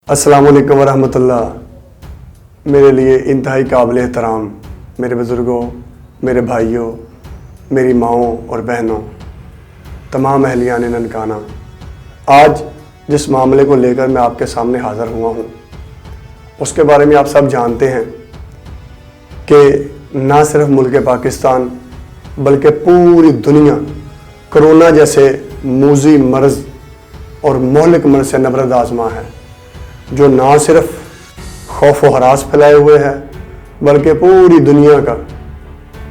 السلام علیکم ورحمۃ اللہ۔ میرے لیے انتہائی قابل احترام میرے بزرگوں، میرے بھائیوں، میری ماؤں اور بہنوں، تمام اہلیان ننکانہ، آج جس معاملے کو لے کر میں آپ کے سامنے حاضر ہوا ہوں اس کے بارے میں آپ سب جانتے ہیں کہ نہ صرف ملک پاکستان بلکہ پوری دنیا کرونا جیسے موذی مرض اور مہلک مرض سے نبرد آزما ہے، جو نہ صرف خوف و ہراس پھیلائے ہوئے ہے بلکہ پوری دنیا کا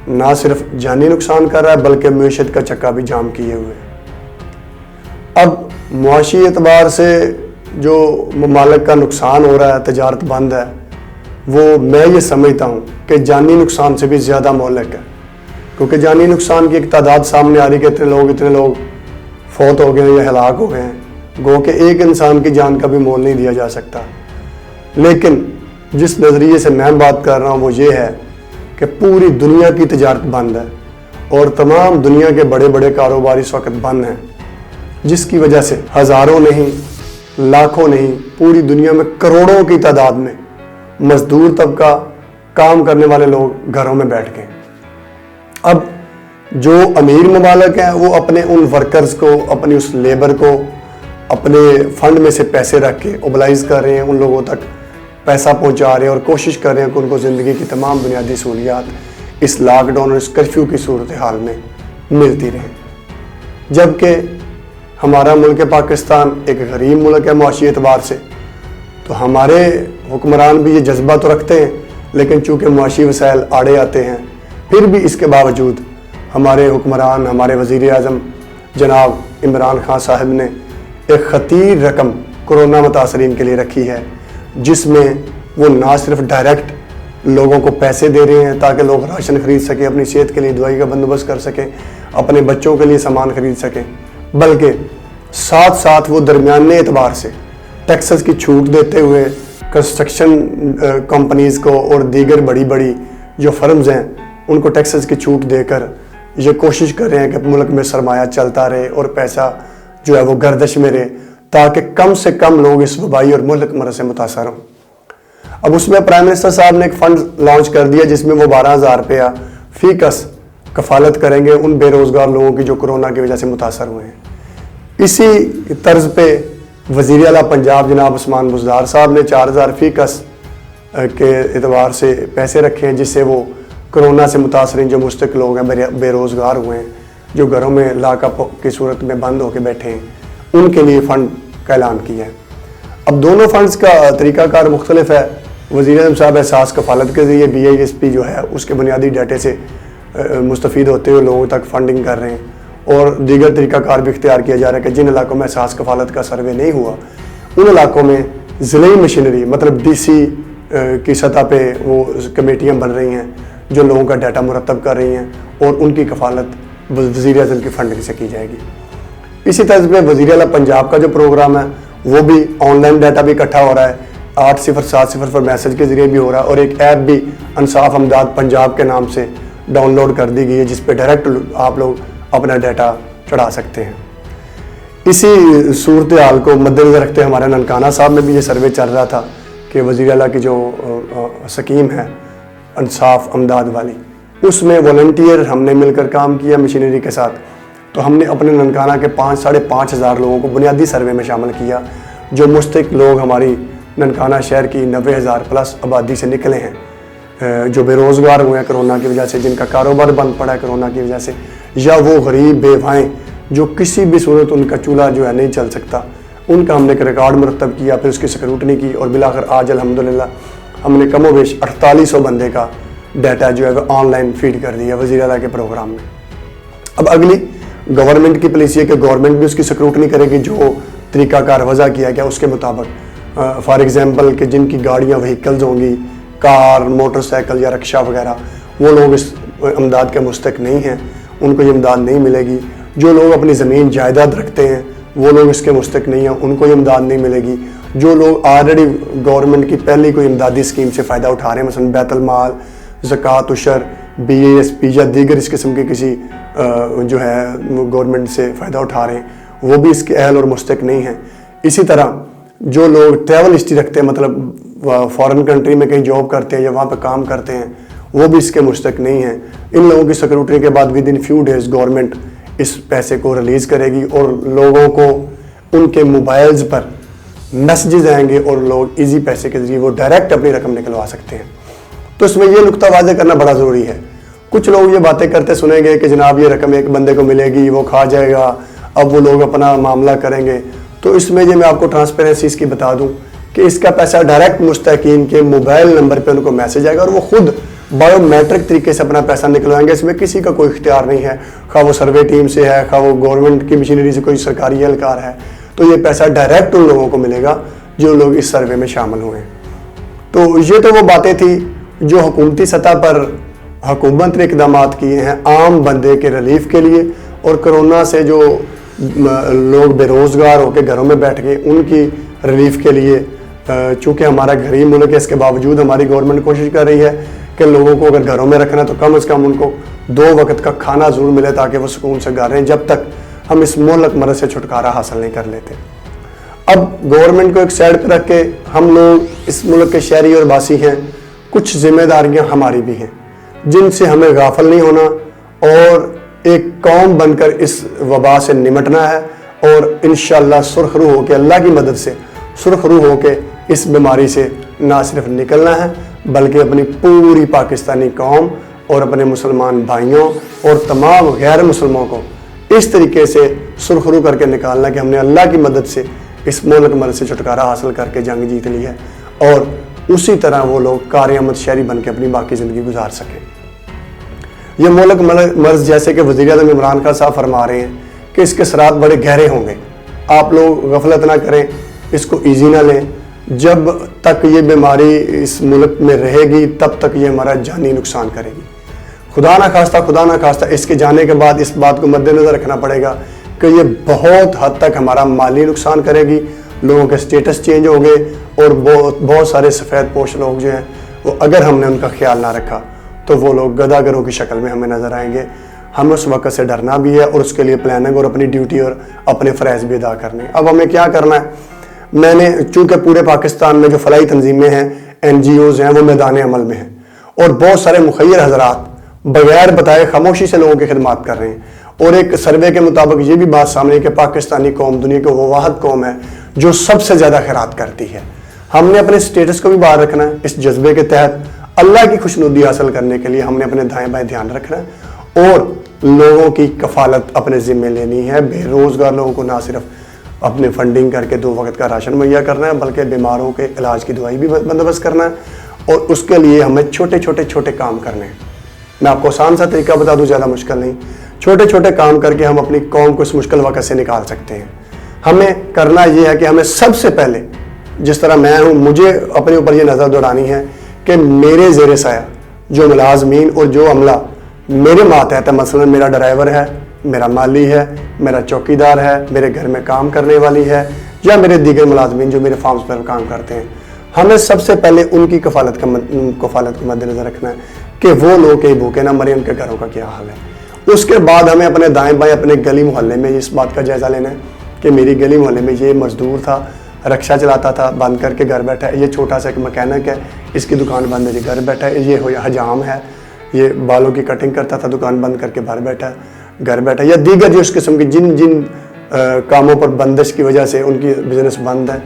نہ صرف جانی نقصان کر رہا ہے بلکہ معیشت کا چکا بھی جام کیے ہوئے ہے۔ اب معاشی اعتبار سے جو ممالک کا نقصان ہو رہا ہے، تجارت بند ہے، وہ میں یہ سمجھتا ہوں کہ جانی نقصان سے بھی زیادہ مہلک ہے، کیونکہ جانی نقصان کی ایک تعداد سامنے آ رہی کہ اتنے لوگ فوت ہو گئے ہیں یا ہلاک ہو گئے ہیں، گو کہ ایک انسان کی جان کا بھی مول نہیں دیا جا سکتا۔ لیکن جس نظریے سے میں بات کر رہا ہوں وہ یہ ہے کہ پوری دنیا کی تجارت بند ہے اور تمام دنیا کے بڑے بڑے کاروبار اس وقت بند ہیں، جس کی وجہ سے ہزاروں نہیں، لاکھوں نہیں، پوری دنیا میں کروڑوں کی تعداد میں مزدور طبقہ، کام کرنے والے لوگ گھروں میں بیٹھ گئے۔ اب جو امیر ممالک ہیں وہ اپنے ان ورکرز کو، اپنی اس لیبر کو اپنے فنڈ میں سے پیسے رکھ کے اوبلائز کر رہے ہیں، ان لوگوں تک پیسہ پہنچا رہے ہیں اور کوشش کر رہے ہیں کہ ان کو زندگی کی تمام بنیادی سہولیات اس لاک ڈاؤن اور اس کرفیو کی صورتحال میں ملتی رہیں، جبکہ ہمارا ملک پاکستان ایک غریب ملک ہے معاشی اعتبار سے، تو ہمارے حکمران بھی یہ جذبہ تو رکھتے ہیں، لیکن چونکہ معاشی وسائل آڑے آتے ہیں، پھر بھی اس کے باوجود ہمارے حکمران، ہمارے وزیر اعظم جناب عمران خان صاحب نے ایک خطیر رقم کرونا متاثرین کے لیے رکھی ہے، جس میں وہ نہ صرف ڈائریکٹ لوگوں کو پیسے دے رہے ہیں تاکہ لوگ راشن خرید سکیں، اپنی صحت کے لیے دوائی کا بندوبست کر سکیں، اپنے بچوں کے لیے سامان خرید سکیں، بلکہ ساتھ ساتھ وہ درمیانے اعتبار سے ٹیکسز کی چھوٹ دیتے ہوئے کنسٹرکشن کمپنیز کو اور دیگر بڑی بڑی جو فرمز ہیں ان کو ٹیکسز کی چھوٹ دے کر یہ کوشش کر رہے ہیں کہ ملک میں سرمایہ چلتا رہے اور پیسہ جو ہے وہ گردش میں رہے، تاکہ کم سے کم لوگ اس وبائی اور مہلک مرض سے متاثر ہوں۔ اب اس میں پرائم منسٹر صاحب نے ایک فنڈ لانچ کر دیا جس میں وہ 12,000 روپیہ فی کس کفالت کریں گے ان بے روزگار لوگوں کی جو کرونا کی وجہ سے متاثر ہوئے ہیں۔ اسی طرز پہ وزیر اعلیٰ پنجاب جناب عثمان بزدار صاحب نے 4,000 فی کس کے اعتبار سے پیسے رکھے ہیں، جس سے وہ کرونا سے متاثرین جو مستحق لوگ ہیں، بے روزگار ہوئے ہیں، جو گھروں میں لاک اپ کی صورت میں بند ہو کے بیٹھے ہیں، ان کے لیے فنڈ کا اعلان کیا ہے۔ اب دونوں فنڈز کا طریقہ کار مختلف ہے۔ وزیر اعظم صاحب احساس کفالت کے ذریعے BISP جو ہے اس کے بنیادی ڈیٹے سے مستفید ہوتے ہوئے لوگوں تک فنڈنگ کر رہے ہیں، اور دیگر طریقہ کار بھی اختیار کیا جا رہا ہے کہ جن علاقوں میں احساس کفالت کا سروے نہیں ہوا ان علاقوں میں ضلعی مشینری مطلب DC کی سطح پہ وہ کمیٹیاں بن رہی ہیں جو لوگوں کا ڈیٹا مرتب کر رہی ہیں اور ان کی کفالت وزیر اعظم کی فنڈنگ سے کی جائے گی۔ اسی طرز میں وزیر اعلیٰ پنجاب کا جو پروگرام ہے وہ بھی آن لائن ڈیٹا بھی اکٹھا ہو رہا ہے، 8070 پر میسج کے ذریعے بھی ہو رہا ہے، اور ایک ایپ بھی انصاف امداد پنجاب کے نام سے ڈاؤن لوڈ کر دی گئی ہے جس پہ ڈائریکٹ آپ لوگ اپنا ڈیٹا چڑھا سکتے ہیں۔ اسی صورتحال کو مد نظر رکھتے ہمارے ننکانہ صاحب میں بھی یہ سروے چل رہا تھا کہ وزیر اعلیٰ کی جو سکیم ہے انصاف امداد والی، اس میں والنٹیئر ہم نے مل کر کام کیا مشینری کے ساتھ، تو ہم نے اپنے ننکانہ کے 5,500 لوگوں کو بنیادی سروے میں شامل کیا، جو مستحق لوگ ہماری ننکانہ شہر کی 90,000 پلس آبادی سے نکلے ہیں، جو بے روزگار ہوئے ہیں کرونا کی وجہ سے، جن کا کاروبار بند پڑا ہے کرونا کی وجہ سے، یا وہ غریب بیوائیں جو کسی بھی صورت ان کا چولہا جو ہے نہیں چل سکتا، ان کا ہم نے ایک ریکارڈ مرتب کیا، پھر اس کی سکروٹنی کی، اور بالآخر آج الحمدللہ ہم نے کم و بیش 4800 بندے کا ڈیٹا جو ہے وہ آن لائن فیڈ کر دیا وزیر اعلیٰ کے پروگرام میں۔ اب اگلی گورنمنٹ کی پالیسی ہے کہ گورنمنٹ بھی اس کی سکروٹنی کرے گی، جو طریقہ کار وضع کیا گیا اس کے مطابق، فار ایگزامپل کہ جن کی گاڑیاں وہیکلز ہوں گی، کار، موٹر سائیکل یا رکشہ وغیرہ، وہ لوگ اس امداد کے مستحق نہیں ہیں، ان کو یہ امداد نہیں ملے گی۔ جو لوگ اپنی زمین جائیداد رکھتے ہیں وہ لوگ اس کے مستحق نہیں ہیں، ان کو یہ امداد نہیں ملے گی۔ جو لوگ آلریڈی گورنمنٹ کی پہلی کوئی امدادی اسکیم سے فائدہ اٹھا رہے ہیں، مثلا بیت المال، زکوٰۃ، عشر، BISP یا دیگر اس قسم کے کسی جو ہے گورنمنٹ سے فائدہ اٹھا رہے ہیں، وہ بھی اس کے اہل اور مستحق نہیں ہیں۔ اسی طرح جو لوگ ٹریول ہسٹری رکھتے ہیں, مطلب فارن کنٹری میں کہیں جاب کرتے ہیں یا وہاں پہ کام کرتے ہیں, وہ بھی اس کے مستحق نہیں ہیں. ان لوگوں کی سیکورٹی کے بعد with in few days government اس پیسے کو ریلیز کرے گی اور لوگوں کو ان کے موبائلز پر میسیجز آئیں گے اور لوگ ایزی پیسے کے ذریعے وہ ڈائریکٹ اپنی رقم نکلوا سکتے ہیں. تو اس میں یہ نقطہ واضح کرنا بڑا ضروری ہے. کچھ لوگ یہ باتیں کرتے سنیں گے کہ جناب یہ رقم ایک بندے کو ملے گی, وہ کھا جائے گا, اب وہ لوگ اپنا معاملہ کریں گے. تو اس میں یہ میں آپ کو ٹرانسپیرنسی اس کی بتا دوں کہ اس کا پیسہ ڈائریکٹ مستحقین کے موبائل نمبر پہ ان کو میسیج آئے گا اور وہ خود بایو میٹرک طریقے سے اپنا پیسہ نکلوائیں گے. اس میں کسی کا کوئی اختیار نہیں ہے, خواہ وہ سروے ٹیم سے ہے, خواہ وہ گورنمنٹ کی مشینری سے کوئی سرکاری اہلکار ہے. تو یہ پیسہ ڈائریکٹ ان لوگوں کو ملے گا جو لوگ اس سروے میں شامل ہوئے. تو یہ تو وہ باتیں تھی جو حکومتی سطح پر حکومت نے اقدامات کیے ہیں عام بندے کے ریلیف کے لیے, اور کرونا سے جو لوگ بے روزگار ہو کے گھروں میں بیٹھ گئے ان کی ریلیف کے لیے. چونکہ ہمارا غریب ملک ہے, اس کے باوجود ہماری گورنمنٹ کوشش کر رہی ہے کہ لوگوں کو اگر گھروں میں رکھنا تو کم از کم ان کو 2 وقت کا کھانا ضرور ملے تاکہ وہ سکون سے گھر رہیں جب تک ہم اس مہلک مرض سے چھٹکارا حاصل نہیں کر لیتے. اب گورنمنٹ کو ایک سائڈ پہ رکھ کے ہم لوگ اس ملک کے شہری اور باسی ہیں, کچھ ذمہ داریاں ہماری بھی ہیں جن سے ہمیں غافل نہیں ہونا اور ایک قوم بن کر اس وبا سے نمٹنا ہے, اور انشاءاللہ سرخ روح ہو کے اللہ کی مدد سے سرخ روح ہو کے اس بیماری سے نہ صرف نکلنا ہے بلکہ اپنی پوری پاکستانی قوم اور اپنے مسلمان بھائیوں اور تمام غیر مسلموں کو اس طریقے سے سرخ روح کر کے نکالنا کہ ہم نے اللہ کی مدد سے اس ملک مرض سے چھٹکارا حاصل کر کے جنگ جیت لی ہے, اور اسی طرح وہ لوگ کارآمد شہری بن کے اپنی باقی زندگی گزار سکیں. یہ ملک مرض جیسے کہ وزیر اعظم عمران خان صاحب فرما رہے ہیں کہ اس کے اثرات بڑے گہرے ہوں گے. آپ لوگ غفلت نہ کریں, اس کو ایزی نہ لیں. جب تک یہ بیماری اس ملک میں رہے گی تب تک یہ ہمارا جانی نقصان کرے گی. خدا نہ خواستہ اس کے جانے کے بعد اس بات کو مد نظر رکھنا پڑے گا کہ یہ بہت حد تک ہمارا مالی نقصان کرے گی. لوگوں کے سٹیٹس چینج ہو گئے اور بہت سارے سفید پوش لوگ جو ہیں وہ اگر ہم نے ان کا خیال نہ رکھا تو وہ لوگ گداگروں کی شکل میں ہمیں نظر آئیں گے. ہمیں اس وقت سے ڈرنا بھی ہے اور اس کے لیے پلاننگ اور اپنی ڈیوٹی اور اپنے فرائض بھی ادا کرنے. اب ہمیں کیا کرنا ہے؟ میں نے چونکہ پورے پاکستان میں جو فلاحی تنظیمیں ہیں, NGOs ہیں, وہ میدان عمل میں ہیں اور بہت سارے مخیر حضرات بغیر بتائے خاموشی سے لوگوں کی خدمات کر رہے ہیں. اور ایک سروے کے مطابق یہ بھی بات سامنے ہے کہ پاکستانی قوم دنیا کی وہ واحد قوم ہے جو سب سے زیادہ خیرات کرتی ہے. ہم نے اپنے سٹیٹس کو بھی باہر رکھنا ہے. اس جذبے کے تحت اللہ کی خوشنودی حاصل کرنے کے لیے ہم نے اپنے دائیں بائیں دھیان رکھنا ہے اور لوگوں کی کفالت اپنے ذمے لینی ہے. بے روزگار لوگوں کو نہ صرف اپنے فنڈنگ کر کے 2 وقت کا راشن مہیا کرنا ہے بلکہ بیماروں کے علاج کی دوائی بھی بندوبست کرنا ہے, اور اس کے لیے ہمیں چھوٹے کام کرنے ہیں. میں آپ کو آسان سا طریقہ بتا دوں, زیادہ مشکل نہیں. چھوٹے کام کر کے ہم اپنی قوم کو اس مشکل وقت سے نکال سکتے ہیں. ہمیں کرنا یہ ہے کہ ہمیں سب سے پہلے, جس طرح میں ہوں, مجھے اپنے اوپر یہ نظر دوڑانی ہے کہ میرے زیر سایہ جو ملازمین اور جو عملہ میرے ماتحت ہے, مثلا میرا ڈرائیور ہے, میرا مالی ہے, میرا چوکیدار ہے, میرے گھر میں کام کرنے والی ہے, یا میرے دیگر ملازمین جو میرے فارمز پر کام کرتے ہیں, ہمیں سب سے پہلے ان کی کفالت کو مد نظر رکھنا ہے کہ وہ لوگ کہیں بھوکے نہ مریں, ان کے گھروں کا کیا حال ہے. اس کے بعد ہمیں اپنے دائیں بائیں اپنے گلی محلے میں اس بات کا جائزہ لینا ہے کہ میری گلی محلے میں یہ مزدور تھا, رکشہ چلاتا تھا, بند کر کے گھر بیٹھا ہے. یہ چھوٹا سا ایک مکینک ہے, اس کی دکان بند ہے, یہ گھر بیٹھا ہے. یہ حجام ہے, یہ بالوں کی کٹنگ کرتا تھا, دکان بند کر کے باہر بیٹھا ہے, گھر بیٹھا ہے. یا دیگر جو اس قسم کی جن کاموں پر بندش کی وجہ سے ان کی بزنس بند ہے,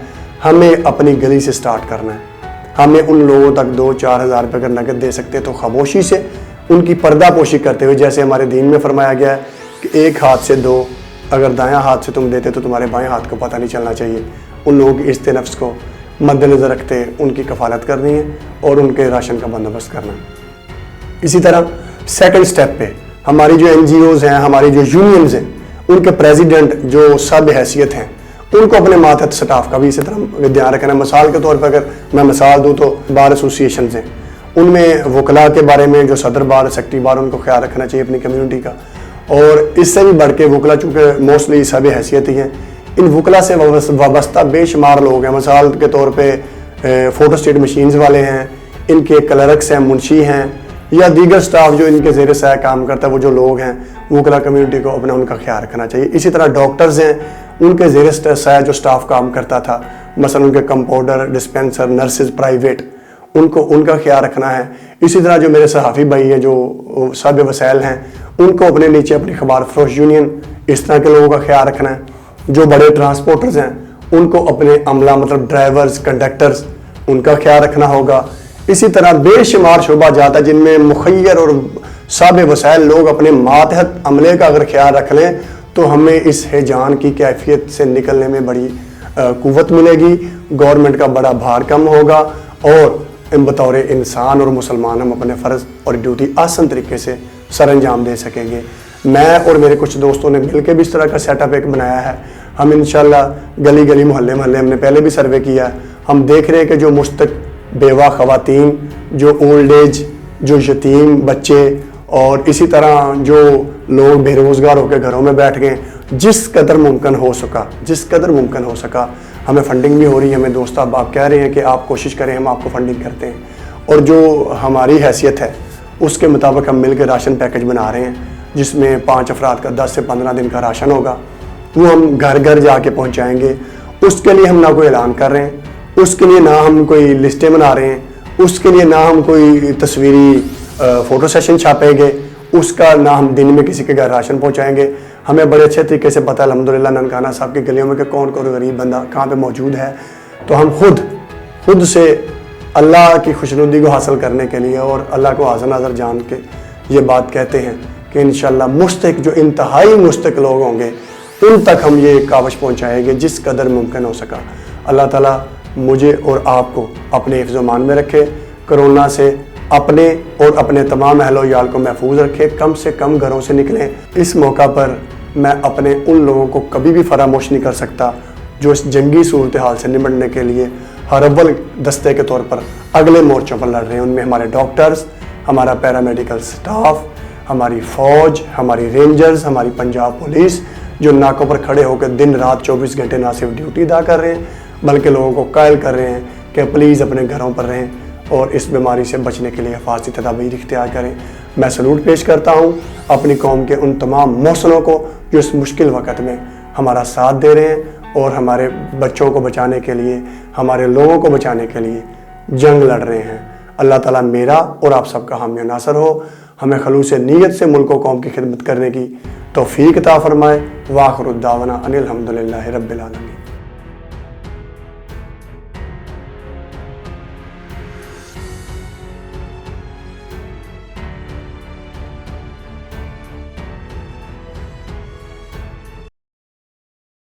ہمیں اپنی گلی سے سٹارٹ کرنا ہے. ہمیں ان لوگوں تک 2-4 ہزار روپے اگر نقد دے سکتے تو خاموشی سے ان کی پردہ پوشی کرتے ہوئے, جیسے ہمارے دین میں فرمایا گیا ہے کہ 1 ہاتھ سے 2, اگر دایاں ہاتھ سے تم دیتے تو تمہارے بائیں ہاتھ کو پتہ نہیں چلنا چاہیے. ان لوگوں کی عزت نفس کو مد نظر رکھتے ان کی کفالت کرنی ہے اور ان کے راشن کا بندوبست کرنا ہے. اسی طرح سیکنڈ سٹیپ پہ ہماری جو NGOs ہیں, ہماری جو یونینز ہیں, ان کے پریزیڈنٹ جو سب حیثیت ہیں, ان کو اپنے ماتحت سٹاف کا بھی اسی طرح دھیان رکھنا ہے. مثال کے طور پر اگر میں مثال دوں تو بار ایسوسیشنز ہیں, ان میں وکلاء کے بارے میں جو صدر بار, سیکٹری بار, ان کو خیال رکھنا چاہیے اپنی کمیونٹی کا. اور اس سے بھی بڑھ کے وکلاء چونکہ موسٹلی سب حیثیت ہی ہیں, ان وکلاء سے وابستہ بے شمار لوگ ہیں. مثال کے طور پہ فوٹو اسٹیٹ مشینز والے ہیں, ان کے کلرکس ہیں, منشی ہیں, یا دیگر سٹاف جو ان کے زیر سایہ کام کرتا ہے, وہ جو لوگ ہیں وکلاء کمیونٹی کو ان کا خیال رکھنا چاہیے. اسی طرح ڈاکٹرز ہیں, ان کے زیر سایہ جو سٹاف کام کرتا تھا مثلا ان کے کمپاؤنڈر، ڈسپینسر، نرسز پرائیویٹ، ان کو ان کا خیال رکھنا ہے۔ اسی طرح جو میرے صحافی بھائی ہیں جو صاحب وسائل ہیں، ان کو اپنے نیچے اپنی اخبار فروش یونین، اس طرح کے لوگوں کا خیال رکھنا ہے۔ جو بڑے ٹرانسپورٹرز ہیں ان کو اپنے عملہ مطلب ڈرائیورز، کنڈکٹرز، ان کا خیال رکھنا ہوگا۔ اسی طرح بے شمار شعبہ جاتا ہے جن میں مخیر اور صاحب وسائل لوگ اپنے ماتحت عملے کا اگر خیال رکھ لیں تو ہمیں اس ہیجان کی کیفیت سے نکلنے میں بڑی قوت ملے گی، گورنمنٹ کا بڑا بھار کم ہوگا، اور بطور انسان اور مسلمان ہم اپنے فرض اور ڈیوٹی آسان طریقے سے سر انجام دے سکیں گے۔ میں اور میرے کچھ دوستوں نے مل کے بھی اس طرح کا سیٹ اپ ایک بنایا ہے۔ ہم انشاءاللہ گلی گلی، محلے محلے، ہم نے پہلے بھی سروے کیا ہے، ہم دیکھ رہے ہیں کہ جو مستق بیوہ خواتین، جو اولڈ ایج، جو یتیم بچے، اور اسی طرح جو لوگ بے روزگار ہو کے گھروں میں بیٹھ گئے، جس قدر ممکن ہو سکا ہمیں فنڈنگ بھی ہو رہی ہے۔ ہمیں دوست آپ کہہ رہے ہیں کہ آپ کوشش کریں، ہم آپ کو فنڈنگ کرتے ہیں، اور جو ہماری حیثیت ہے اس کے مطابق ہم مل کے راشن پیکج بنا رہے ہیں، جس میں 5 افراد کا 10 سے 15 دن کا راشن ہوگا، وہ ہم گھر گھر جا کے پہنچائیں گے۔ اس کے لیے ہم نہ کوئی اعلان کر رہے ہیں، اس کے لیے نہ ہم کوئی لسٹیں بنا رہے ہیں، اس کے لیے نہ ہم کوئی تصویری فوٹو سیشن چھاپیں گے، اس کا نہ ہم دن میں کسی کے گھر راشن پہنچائیں گے۔ ہمیں بڑے اچھے طریقے سے پتہ الحمدللہ ننکانہ صاحب کی گلیوں میں کہ کون کون غریب بندہ کہاں پہ موجود ہے، تو ہم خود سے اللہ کی خوشنودی کو حاصل کرنے کے لیے اور اللہ کو حاضر ناظر جان کے یہ بات کہتے ہیں کہ انشاءاللہ مستحق، جو انتہائی مستحق لوگ ہوں گے، ان تک ہم یہ کاوش پہنچائیں گے جس قدر ممکن ہو سکا۔ اللہ تعالیٰ مجھے اور آپ کو اپنے حفظ و امان میں رکھے، کرونا سے اپنے اور اپنے تمام اہل و عیال کو محفوظ رکھے، کم سے کم گھروں سے نکلیں۔ اس موقع پر میں اپنے ان لوگوں کو کبھی بھی فراموش نہیں کر سکتا جو اس جنگی صورتحال سے نمٹنے کے لیے ہر اول دستے کے طور پر اگلے مورچوں پر لڑ رہے ہیں۔ ان میں ہمارے ڈاکٹرز، ہمارا پیرامیڈیکل سٹاف، ہماری فوج، ہماری رینجرز، ہماری پنجاب پولیس، جو ناکوں پر کھڑے ہو کے دن رات 24 گھنٹے نہ صرف ڈیوٹی ادا کر رہے ہیں بلکہ لوگوں کو قائل کر رہے ہیں کہ پلیز اپنے گھروں پر رہیں اور اس بیماری سے بچنے کے لیے حفاظتی تدابیر اختیار کریں۔ میں سلوٹ پیش کرتا ہوں اپنی قوم کے ان تمام محسنوں کو جو اس مشکل وقت میں ہمارا ساتھ دے رہے ہیں اور ہمارے بچوں کو بچانے کے لیے، ہمارے لوگوں کو بچانے کے لیے جنگ لڑ رہے ہیں۔ اللہ تعالیٰ میرا اور آپ سب کا حامی و ناصر ہو، ہمیں خلوص نیت سے ملک و قوم کی خدمت کرنے کی توفیق عطا فرمائے۔ وآخر الدعوانا ان الحمدللہ رب العالمین۔